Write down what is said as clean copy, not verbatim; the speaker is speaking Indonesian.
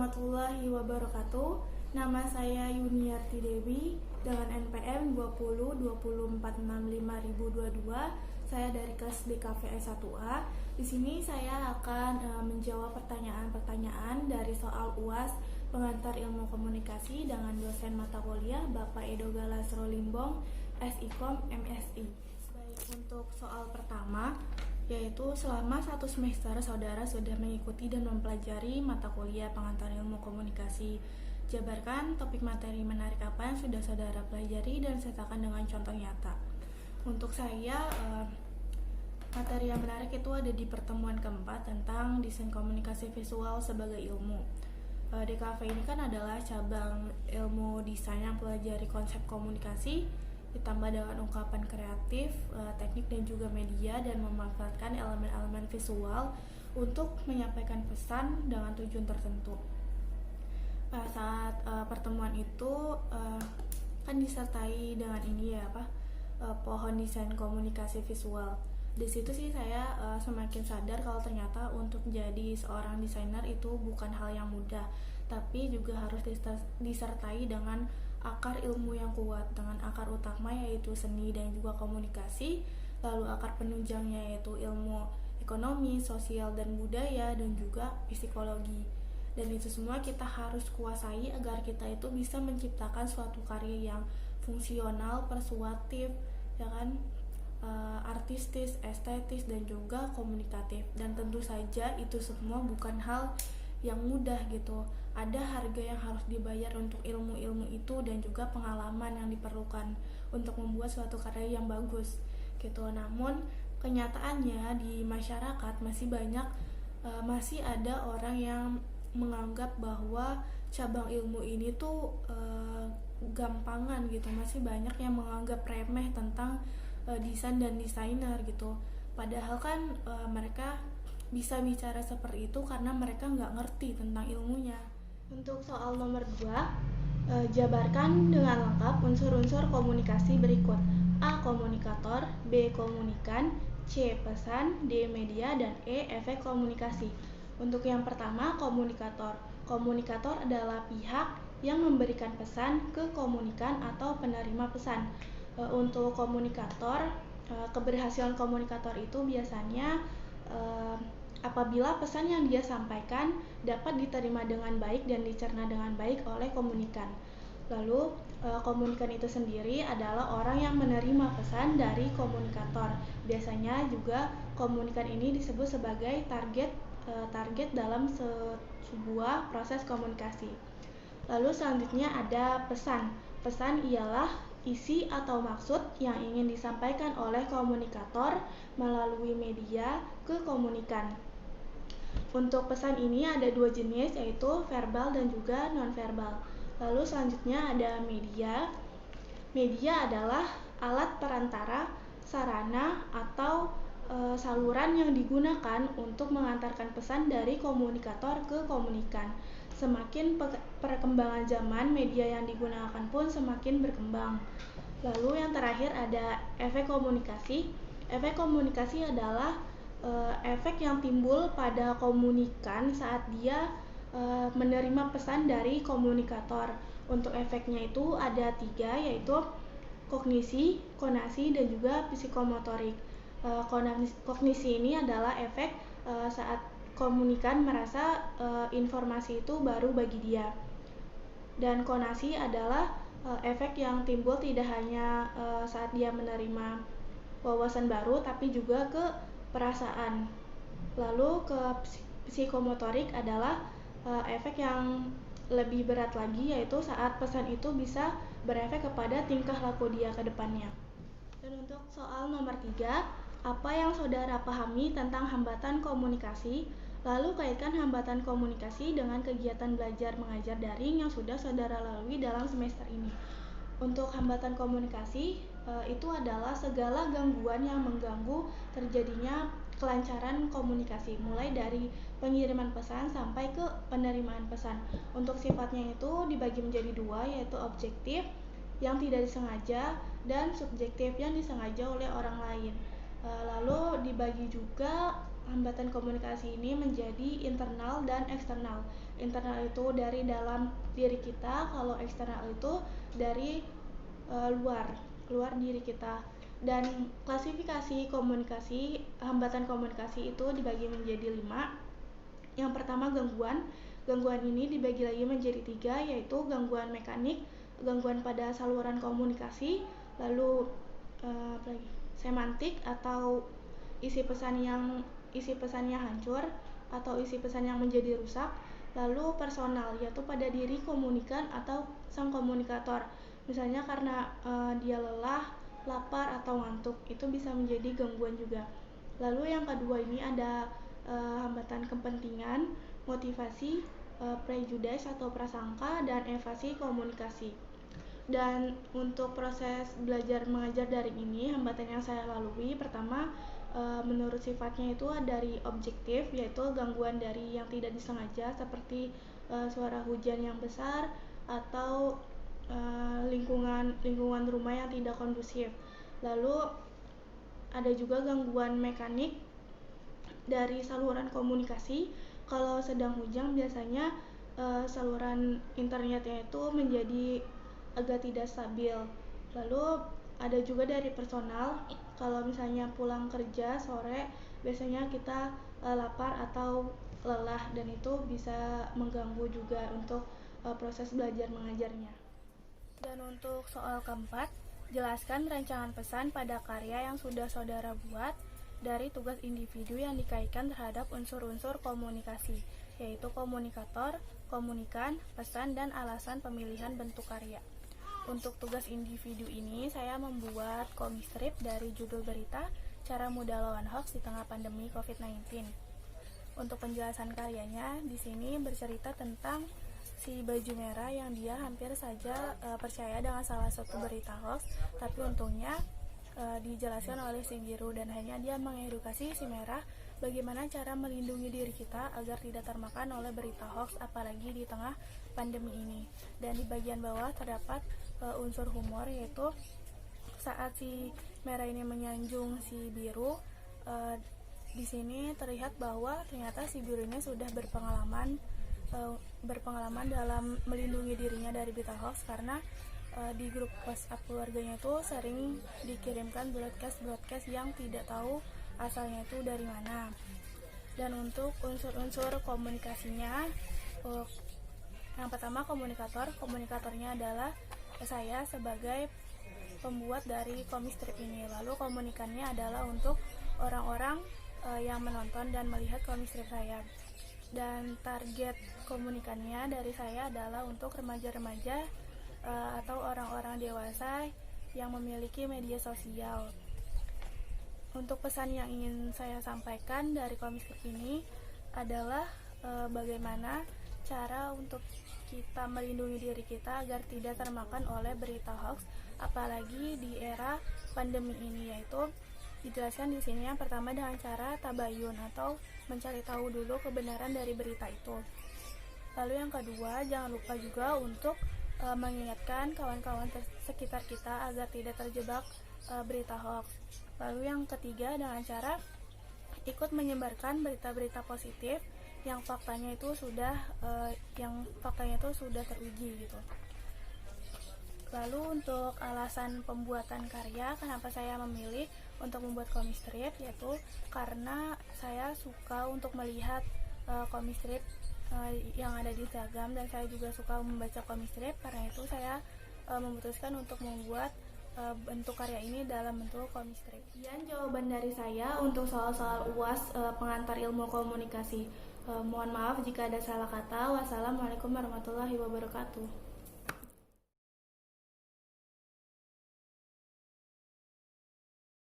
warahmatullahi wabarakatuh. Nama saya Yuniarti Dewi dengan NPM 20202465.022. Saya dari kelas BKVS 1A. Di sini saya akan menjawab pertanyaan-pertanyaan dari soal UAS pengantar ilmu komunikasi dengan dosen mata kuliah Bapak Edo Galasro Limbong, SIKOM MSI. Baik, untuk soal pertama, yaitu selama 1 semester saudara sudah mengikuti dan mempelajari mata kuliah pengantar ilmu komunikasi. Jabarkan topik materi menarik apa yang sudah saudara pelajari dan sertakan dengan contoh nyata. Untuk saya, materi yang menarik itu ada di pertemuan keempat tentang desain komunikasi visual sebagai ilmu. DKV ini kan adalah cabang ilmu desain yang pelajari konsep komunikasi ditambah dengan ungkapan kreatif, teknik dan juga media, dan memanfaatkan elemen-elemen visual untuk menyampaikan pesan dengan tujuan tertentu. Saat pertemuan itu kan disertai dengan ini ya pohon desain komunikasi visual. Di situ sih saya semakin sadar kalau ternyata untuk jadi seorang desainer itu bukan hal yang mudah, tapi juga harus disertai dengan akar ilmu yang kuat, dengan akar utama yaitu seni dan juga komunikasi, lalu akar penunjangnya yaitu ilmu ekonomi, sosial dan budaya, dan juga psikologi. Dan itu semua kita harus kuasai agar kita itu bisa menciptakan suatu karya yang fungsional, persuasif, ya kan, artistis, estetis, dan juga komunikatif. Dan tentu saja itu semua bukan hal yang mudah gitu. Ada harga yang harus dibayar untuk ilmu-ilmu itu dan juga pengalaman yang diperlukan untuk membuat suatu karya yang bagus gitu. Namun kenyataannya di masyarakat masih ada orang yang menganggap bahwa cabang ilmu ini tuh gampangan gitu. Masih banyak yang menganggap remeh tentang desain dan desainer gitu. Padahal kan mereka bisa bicara seperti itu karena mereka nggak ngerti tentang ilmunya. Untuk soal nomor 2, jabarkan dengan lengkap unsur-unsur komunikasi berikut: A. Komunikator, B. Komunikan, C. Pesan, D. Media, dan E. Efek komunikasi. Untuk yang pertama, komunikator. Komunikator adalah pihak yang memberikan pesan ke komunikan atau penerima pesan. Untuk komunikator, keberhasilan komunikator itu biasanya apabila pesan yang dia sampaikan dapat diterima dengan baik dan dicerna dengan baik oleh komunikan. Lalu komunikan itu sendiri adalah orang yang menerima pesan dari komunikator. Biasanya juga komunikan ini disebut sebagai target dalam sebuah proses komunikasi. Lalu selanjutnya ada pesan. Pesan ialah isi atau maksud yang ingin disampaikan oleh komunikator melalui media ke komunikan. Untuk pesan ini ada 2 jenis, yaitu verbal dan juga non-verbal. Lalu selanjutnya ada media. Media adalah alat perantara, sarana, atau saluran yang digunakan untuk mengantarkan pesan dari komunikator ke komunikan. Semakin perkembangan zaman, media yang digunakan pun semakin berkembang. Lalu yang terakhir ada efek komunikasi. Efek komunikasi adalah efek yang timbul pada komunikan saat dia menerima pesan dari komunikator. Untuk efeknya itu ada 3, yaitu kognisi, konasi, dan juga psikomotorik. Kognisi ini adalah efek saat komunikan merasa informasi itu baru bagi dia. Dan konasi adalah efek yang timbul tidak hanya saat dia menerima wawasan baru, tapi juga ke perasaan. Lalu ke psikomotorik adalah efek yang lebih berat lagi, yaitu saat pesan itu bisa berefek kepada tingkah laku dia ke depannya. Dan untuk soal nomor 3, apa yang saudara pahami tentang hambatan komunikasi? Lalu kaitkan hambatan komunikasi dengan kegiatan belajar mengajar daring yang sudah saudara lalui dalam semester ini. Untuk hambatan komunikasi itu adalah segala gangguan yang mengganggu terjadinya kelancaran komunikasi, mulai dari pengiriman pesan sampai ke penerimaan pesan. Untuk sifatnya itu dibagi menjadi 2, yaitu objektif yang tidak disengaja dan subjektif yang disengaja oleh orang lain. Lalu dibagi juga hambatan komunikasi ini menjadi internal dan eksternal. Internal itu dari dalam diri kita, kalau eksternal itu dari luar diri kita. Dan klasifikasi komunikasi, hambatan komunikasi itu dibagi menjadi 5. Yang pertama gangguan. Gangguan ini dibagi lagi menjadi 3, yaitu gangguan mekanik, gangguan pada saluran komunikasi, lalu semantik atau isi pesannya hancur atau isi pesan yang menjadi rusak, lalu personal yaitu pada diri komunikan atau sang komunikator, misalnya karena dia lelah, lapar atau ngantuk, itu bisa menjadi gangguan juga. Lalu yang kedua ini ada hambatan kepentingan, motivasi, prejudice atau prasangka, dan evasi komunikasi. Dan untuk proses belajar mengajar daring ini, hambatan yang saya lalui pertama, menurut sifatnya itu dari objektif, yaitu gangguan dari yang tidak disengaja seperti suara hujan yang besar atau lingkungan rumah yang tidak kondusif. Lalu ada juga gangguan mekanik dari saluran komunikasi. Kalau sedang hujan biasanya saluran internetnya itu menjadi agak tidak stabil. Lalu ada juga dari personal, kalau misalnya pulang kerja sore biasanya kita lapar atau lelah, dan itu bisa mengganggu juga untuk proses belajar mengajarnya. Dan untuk soal keempat, jelaskan rancangan pesan pada karya yang sudah saudara buat dari tugas individu yang dikaitkan terhadap unsur-unsur komunikasi, yaitu komunikator, komunikan, pesan, dan alasan pemilihan bentuk karya. Untuk tugas individu ini, saya membuat komik strip dari judul berita Cara Mudah Lawan Hoax di Tengah Pandemi COVID-19. Untuk penjelasan karyanya, di sini bercerita tentang si baju merah yang dia hampir saja percaya dengan salah satu berita hoax, tapi untungnya dijelaskan oleh si biru, dan hanya dia mengedukasi si merah bagaimana cara melindungi diri kita agar tidak termakan oleh berita hoax, apalagi di tengah pandemi ini. Dan di bagian bawah terdapat unsur humor, yaitu saat si merah ini menyanjung si biru, di sini terlihat bahwa ternyata si biru ini sudah berpengalaman dalam melindungi dirinya dari berita hoax, karena di grup WhatsApp keluarganya itu sering dikirimkan broadcast yang tidak tahu asalnya itu dari mana. Dan untuk unsur-unsur komunikasinya, yang pertama komunikatornya adalah saya sebagai pembuat dari komik strip ini. Lalu komunikannya adalah untuk orang-orang yang menonton dan melihat komik strip saya. Dan target komunikannya dari saya adalah untuk remaja-remaja atau orang-orang dewasa yang memiliki media sosial. Untuk pesan yang ingin saya sampaikan dari komik strip ini adalah bagaimana cara untuk kita melindungi diri kita agar tidak termakan oleh berita hoax, apalagi di era pandemi ini, yaitu dijelaskan di sini yang pertama dengan cara tabayun atau mencari tahu dulu kebenaran dari berita itu. Lalu yang kedua, jangan lupa juga untuk mengingatkan kawan-kawan sekitar kita agar tidak terjebak berita hoax. Lalu yang ketiga, dengan cara ikut menyebarkan berita-berita positif yang faktanya itu sudah teruji gitu. Lalu untuk alasan pembuatan karya, kenapa saya memilih untuk membuat komik strip, yaitu karena saya suka untuk melihat komik strip yang ada di Instagram, dan saya juga suka membaca komik strip. Karena itu saya memutuskan untuk membuat bentuk karya ini dalam bentuk komik strip. Sekian jawaban dari saya untuk soal-soal UAS pengantar ilmu komunikasi. Mohon maaf jika ada salah kata. Wassalamualaikum warahmatullahi wabarakatuh.